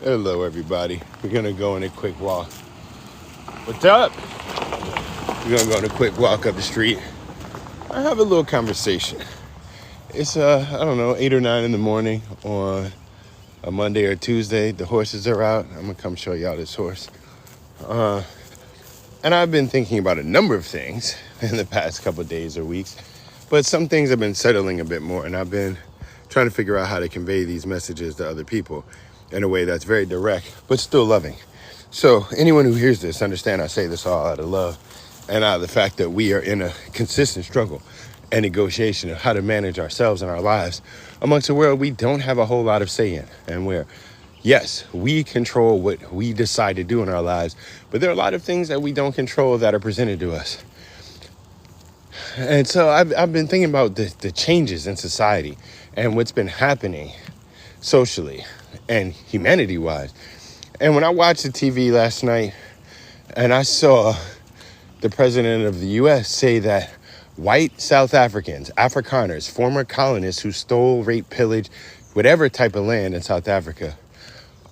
Hello, everybody. We're gonna go on a quick walk. What's up? We're gonna go on a quick walk up the street. I have a little conversation. It's I don't know, 8 or 9 in the morning on a Monday or Tuesday. The horses are out. I'm gonna come show y'all this horse. And I've been thinking about a number of things in the past couple of days or weeks, but some things have been settling a bit more, and I've been trying to figure out how to convey these messages to other people in a way that's very direct, but still loving. So anyone who hears this, understand I say this all out of love and out of the fact that we are in a consistent struggle and negotiation of how to manage ourselves and our lives amongst a world we don't have a whole lot of say in, and where yes, we control what we decide to do in our lives, but there are a lot of things that we don't control that are presented to us. And so I've been thinking about the changes in society and what's been happening socially and humanity-wise. And when I watched the TV last night and I saw the president of the U.S. say that white South Africans, Afrikaners, former colonists who stole, raped, pillaged, whatever type of land in South Africa,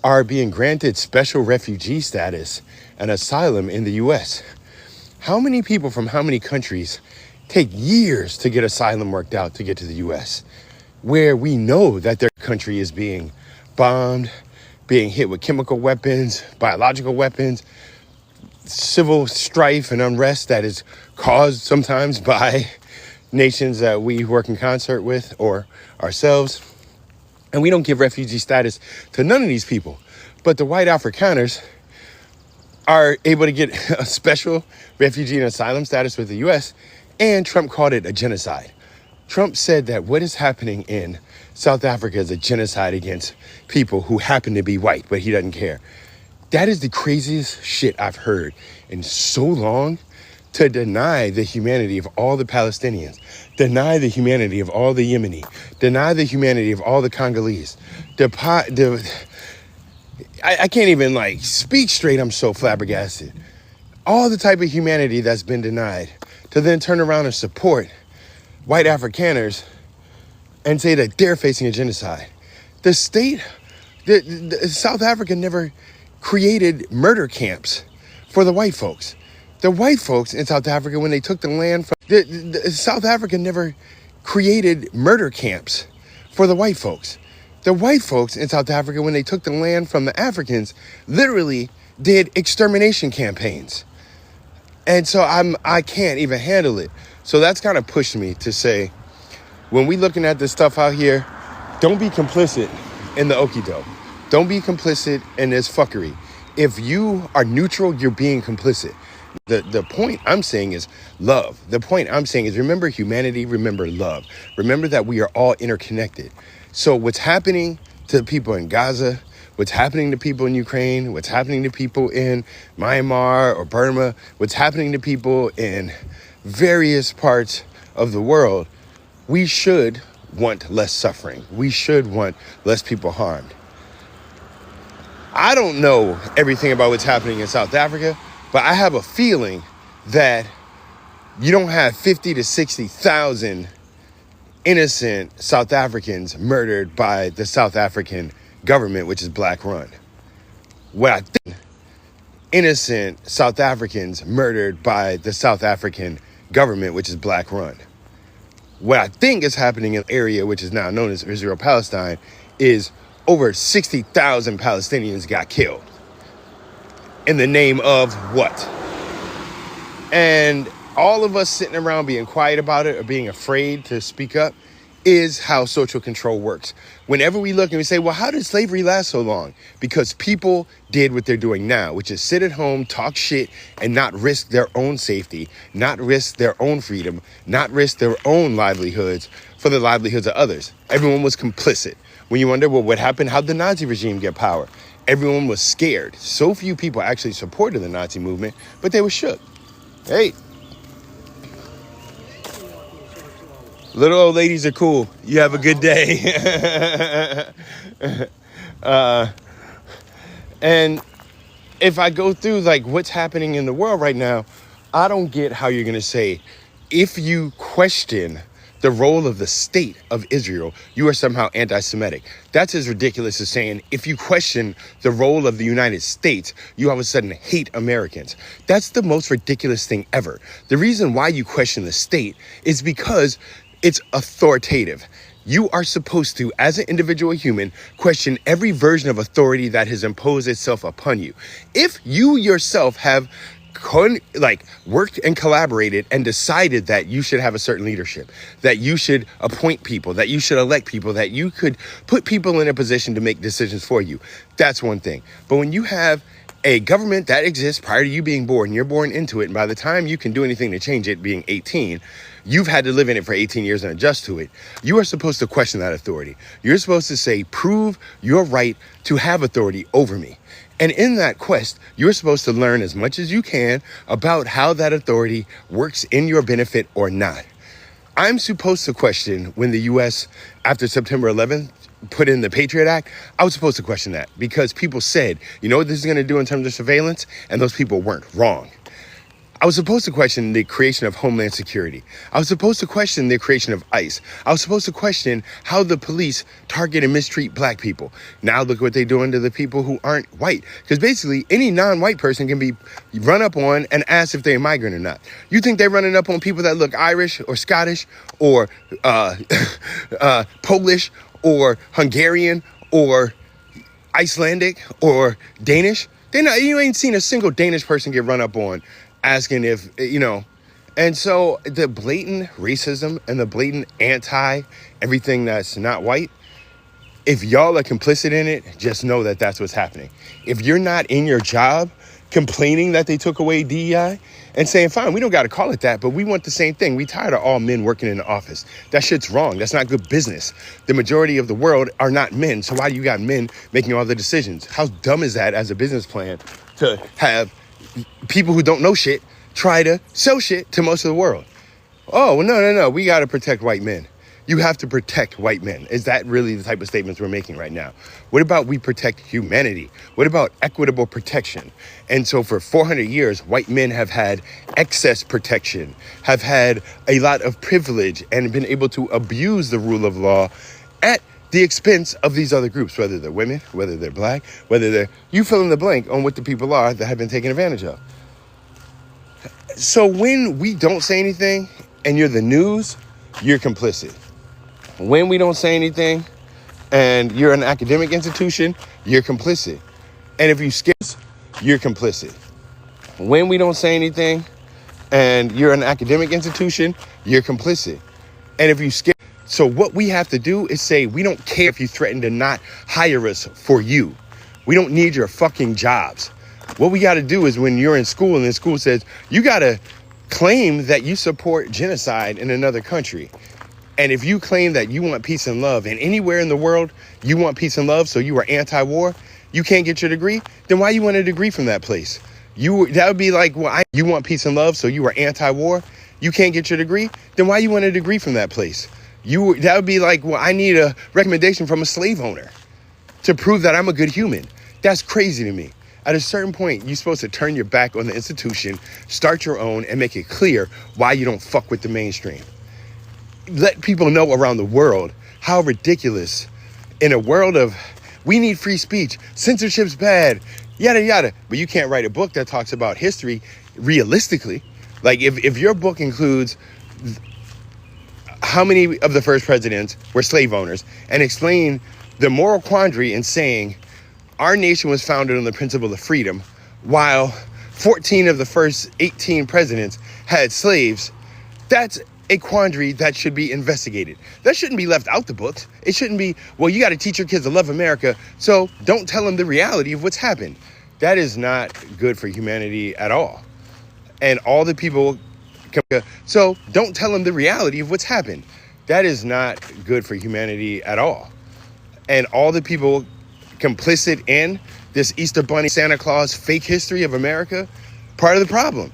are being granted special refugee status and asylum in the U.S. How many people from how many countries take years to get asylum worked out to get to the U.S., where we know that their country is being bombed, being hit with chemical weapons, biological weapons, civil strife and unrest that is caused sometimes by nations that we work in concert with or ourselves. And we don't give refugee status to none of these people. But the white Afrikaners are able to get a special refugee and asylum status with the U.S., and Trump called it a genocide. Trump said that what is happening in South Africa is a genocide against people who happen to be white, but he doesn't care. That is the craziest shit I've heard in so long, to deny the humanity of all the Palestinians, deny the humanity of all the Yemeni, deny the humanity of all the Congolese. I can't even speak straight. I'm so flabbergasted. All the type of humanity that's been denied, to then turn around and support white Afrikaners and say that they're facing a genocide. The state, South Africa never created murder camps for the white folks. The white folks in South Africa, when they took the land from, South Africa never created murder camps for the white folks. The white folks in South Africa, when they took the land from the Africans, literally did extermination campaigns. And so I can't even handle it. So that's kind of pushed me to say, when we looking at this stuff out here, don't be complicit in the okie doke. Don't be complicit in this fuckery. If you are neutral, you're being complicit. The point I'm saying is love. The point I'm saying is remember humanity, remember love. Remember that we are all interconnected. So what's happening to people in Gaza, what's happening to people in Ukraine, what's happening to people in Myanmar or Burma, what's happening to people in various parts of the world, we should want less suffering. We should want less people harmed. I don't know everything about what's happening in South Africa, but I have a feeling that you don't have 50 to 60,000 innocent South Africans murdered by the South African government, which is black run. What I think, innocent South Africans murdered by the South African government, which is black run. What I think is happening in the area, which is now known as Israel-Palestine, is over 60,000 Palestinians got killed. In the name of what? And all of us sitting around being quiet about it or being afraid to speak up is how social control works. Whenever we look and we say, well, how did slavery last so long? Because people did what they're doing now, which is sit at home, talk shit, and not risk their own safety, not risk their own freedom, not risk their own livelihoods for the livelihoods of others. Everyone was complicit. When you wonder, well, what happened? How'd the Nazi regime get power? Everyone was scared. So few people actually supported the Nazi movement, but they were shook. Hey. Little old ladies are cool. You have a good day. And if I go through what's happening in the world right now, I don't get how you're going to say, if you question the role of the state of Israel, you are somehow anti-Semitic. That's as ridiculous as saying if you question the role of the United States, you all of a sudden hate Americans. That's the most ridiculous thing ever. The reason why you question the state is because it's authoritative. You are supposed to, as an individual human, question every version of authority that has imposed itself upon you. If you yourself have worked and collaborated and decided that you should have a certain leadership, that you should appoint people, that you should elect people, that you could put people in a position to make decisions for you, that's one thing. But when you have a government that exists prior to you being born, you're born into it, and by the time you can do anything to change it, being 18, you've had to live in it for 18 years and adjust to it. You are supposed to question that authority. You're supposed to say, prove your right to have authority over me. And in that quest, you're supposed to learn as much as you can about how that authority works in your benefit or not. I'm supposed to question when the U.S., after September 11th, put in the Patriot Act. I was supposed to question that because people said, you know what this is going to do in terms of surveillance? And those people weren't wrong. I was supposed to question the creation of Homeland Security. I was supposed to question the creation of ICE. I was supposed to question how the police target and mistreat black people. Now look what they're doing to the people who aren't white. Because basically any non-white person can be run up on and asked if they're a migrant or not. You think they're running up on people that look Irish or Scottish or Polish or Hungarian or Icelandic or Danish? You ain't seen a single Danish person get run up on asking if, and so the blatant racism and the blatant everything that's not white, if y'all are complicit in it, just know that that's what's happening. If you're not in your job complaining that they took away DEI and saying, fine, we don't got to call it that, but we want the same thing. We tired of all men working in the office. That shit's wrong. That's not good business. The majority of the world are not men. So why do you got men making all the decisions? How dumb is that as a business plan to have people who don't know shit try to sell shit to most of the world? Oh, well, no. We got to protect white men. You have to protect white men. Is that really the type of statements we're making right now? What about we protect humanity? What about equitable protection? And so for 400 years, white men have had excess protection, have had a lot of privilege, and been able to abuse the rule of law at the expense of these other groups, whether they're women, whether they're black, whether they're, you fill in the blank on what the people are that have been taken advantage of. So when we don't say anything and you're the news, you're complicit. When we don't say anything and you're an academic institution, you're complicit. And if you skip, you're complicit. When we don't say anything and you're an academic institution, you're complicit. And if you skip, so what we have to do is say, we don't care if you threaten to not hire us for you. We don't need your fucking jobs. What we got to do is when you're in school and the school says, you got to claim that you support genocide in another country. And if you claim that you want peace and love, and anywhere in the world you want peace and love, so you are anti-war, you can't get your degree, then why you want a degree from that place? That would be like, well, you want peace and love, so you are anti-war, you can't get your degree, then why you want a degree from that place? That would be like, well, I need a recommendation from a slave owner to prove that I'm a good human. That's crazy to me. At a certain point, you're supposed to turn your back on the institution, start your own, and make it clear why you don't fuck with the mainstream. Let people know around the world how ridiculous, in a world of, we need free speech, censorship's bad, yada, yada. But you can't write a book that talks about history realistically. Like if your book includes how many of the first presidents were slave owners and explain the moral quandary in saying our nation was founded on the principle of freedom, while 14 of the first 18 presidents had slaves, that's a quandary that should be investigated. That shouldn't be left out the books. It shouldn't be, well, you got to teach your kids to love America, so don't tell them the reality of what's happened. That is not good for humanity at all. And all the people, so don't tell them the reality of what's happened. That is not good for humanity at all. And all the people complicit in this Easter Bunny, Santa Claus fake history of America, part of the problem.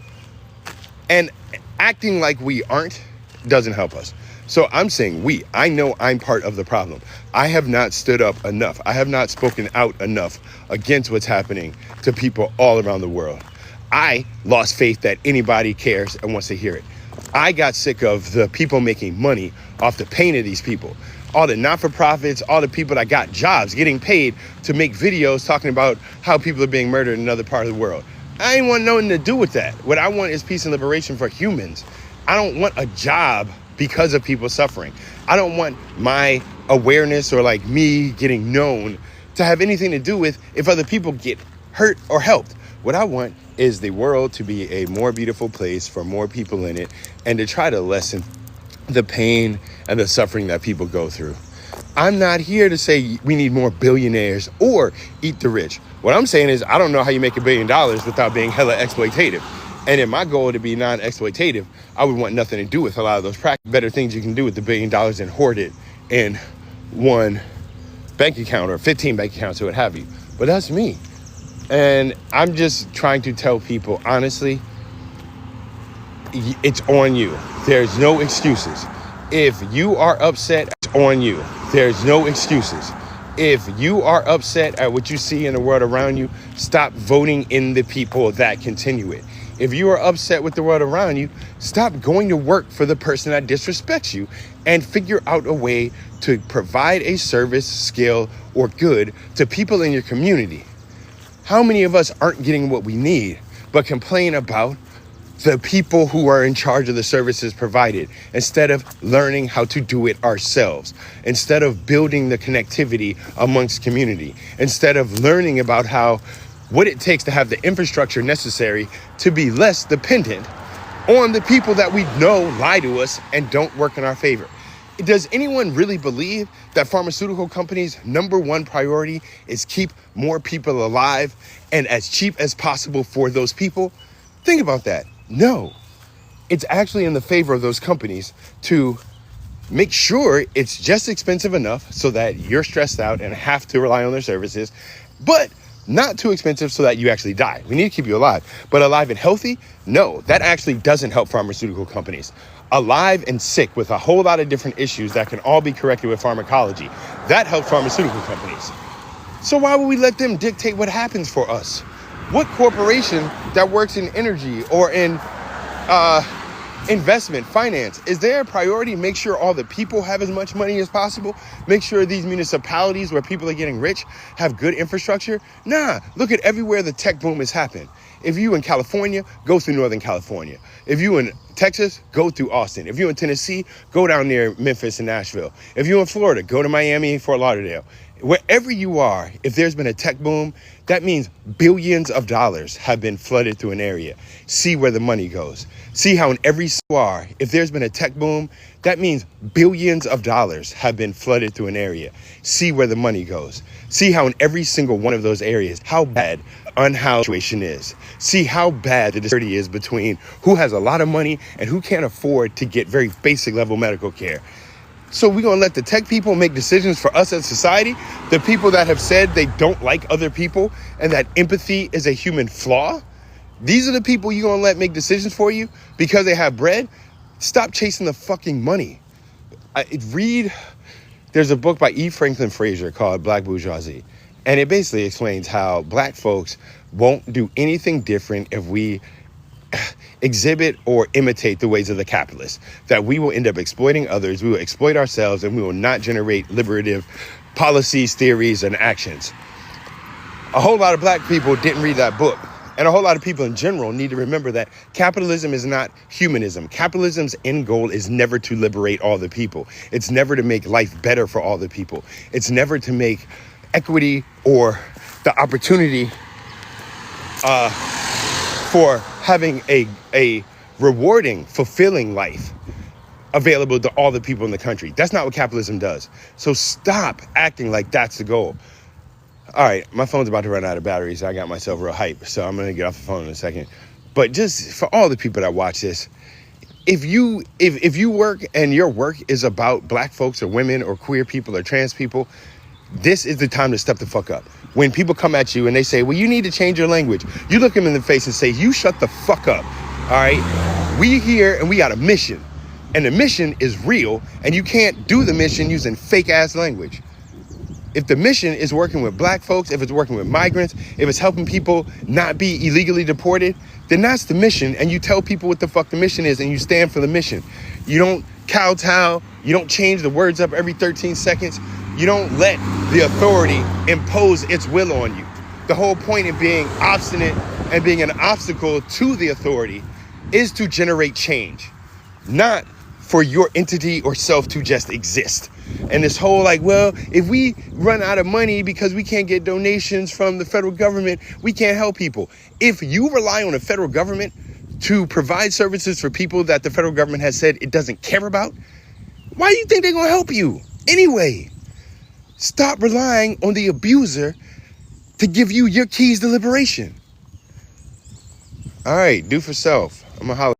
And acting like we aren't doesn't help us. So I'm saying I know I'm part of the problem. I have not stood up enough. I have not spoken out enough against what's happening to people all around the world. I lost faith that anybody cares and wants to hear it. I got sick of the people making money off the pain of these people. All the not-for-profits, all the people that got jobs, getting paid to make videos talking about how people are being murdered in another part of the world. I ain't want nothing to do with that. What I want is peace and liberation for humans. I don't want a job because of people suffering. I don't want my awareness or like me getting known to have anything to do with if other people get hurt or helped. What I want is the world to be a more beautiful place for more people in it, and to try to lessen the pain and the suffering that people go through. I'm not here to say we need more billionaires or eat the rich. What I'm saying is I don't know how you make $1 billion without being hella exploitative. And if my goal to be non-exploitative, I would want nothing to do with a lot of those better things you can do with the $1 billion and hoard it in one bank account or 15 bank accounts or what have you. But that's me. And I'm just trying to tell people, honestly, it's on you. There's no excuses. If you are upset, it's on you. There's no excuses. If you are upset at what you see in the world around you, stop voting in the people that continue it. If you are upset with the world around you, stop going to work for the person that disrespects you and figure out a way to provide a service, skill, or good to people in your community. How many of us aren't getting what we need, but complain about the people who are in charge of the services provided instead of learning how to do it ourselves, instead of building the connectivity amongst community, instead of learning about what it takes to have the infrastructure necessary to be less dependent on the people that we know lie to us and don't work in our favor. Does anyone really believe that pharmaceutical companies' number one priority is keep more people alive and as cheap as possible for those people? Think about that. No, it's actually in the favor of those companies to make sure it's just expensive enough so that you're stressed out and have to rely on their services, but not too expensive so that you actually die. We need to keep you alive, but alive and healthy? No, that actually doesn't help pharmaceutical companies. Alive and sick with a whole lot of different issues that can all be corrected with pharmacology. That helps pharmaceutical companies. So why would we let them dictate what happens for us? What corporation that works in energy or in investment, finance, is their priority make sure all the people have as much money as possible? Make sure these municipalities where people are getting rich have good infrastructure? Nah, look at everywhere the tech boom has happened. If you in California, go through Northern California. If you in Texas, go through Austin. If you're in Tennessee, go down near Memphis and Nashville. If you're in Florida, go to Miami and Fort Lauderdale. Wherever you are, if there's been a tech boom, that means billions of dollars have been flooded through an area. See where the money goes. See how in every square, if there's been a tech boom, that means billions of dollars have been flooded through an area. See where the money goes. See how in every single one of those areas, how bad unhoused situation is. See how bad the disparity is between who has a lot of money and who can't afford to get very basic level medical care. So we're going to let the tech people make decisions for us as society? The people that have said they don't like other people and that empathy is a human flaw? These are the people you're going to let make decisions for you because they have bread? Stop chasing the fucking money. There's a book by E. Franklin Frazier called Black Bourgeoisie. And it basically explains how black folks won't do anything different if we exhibit or imitate the ways of the capitalists, that we will end up exploiting others, we will exploit ourselves, and we will not generate liberative policies, theories, and actions. A whole lot of black people didn't read that book. And a whole lot of people in general need to remember that capitalism is not humanism. Capitalism's end goal is never to liberate all the people. It's never to make life better for all the people. It's never to make equity or the opportunity for having a rewarding, fulfilling life available to all the people in the country. That's not what capitalism does. So stop acting like that's the goal. All right, my phone's about to run out of batteries. I got myself real hype, so I'm going to get off the phone in a second. But just for all the people that watch this, if you work and your work is about black folks or women or queer people or trans people, this is the time to step the fuck up. When people come at you and they say, well, you need to change your language, you look them in the face and say, you shut the fuck up. All right, we here and we got a mission, and the mission is real, and you can't do the mission using fake ass language. If the mission is working with black folks, if it's working with migrants, if it's helping people not be illegally deported, then that's the mission. And you tell people what the fuck the mission is and you stand for the mission. You don't kowtow. You don't change the words up every 13 seconds. You don't let the authority impose its will on you. The whole point of being obstinate and being an obstacle to the authority is to generate change, not for your entity or self to just exist. And this whole like, well, if we run out of money because we can't get donations from the federal government, we can't help people. If you rely on the federal government to provide services for people that the federal government has said it doesn't care about, why do you think they're going to help you anyway? Stop relying on the abuser to give you your keys to liberation. All right, do for self. I'm going to holler.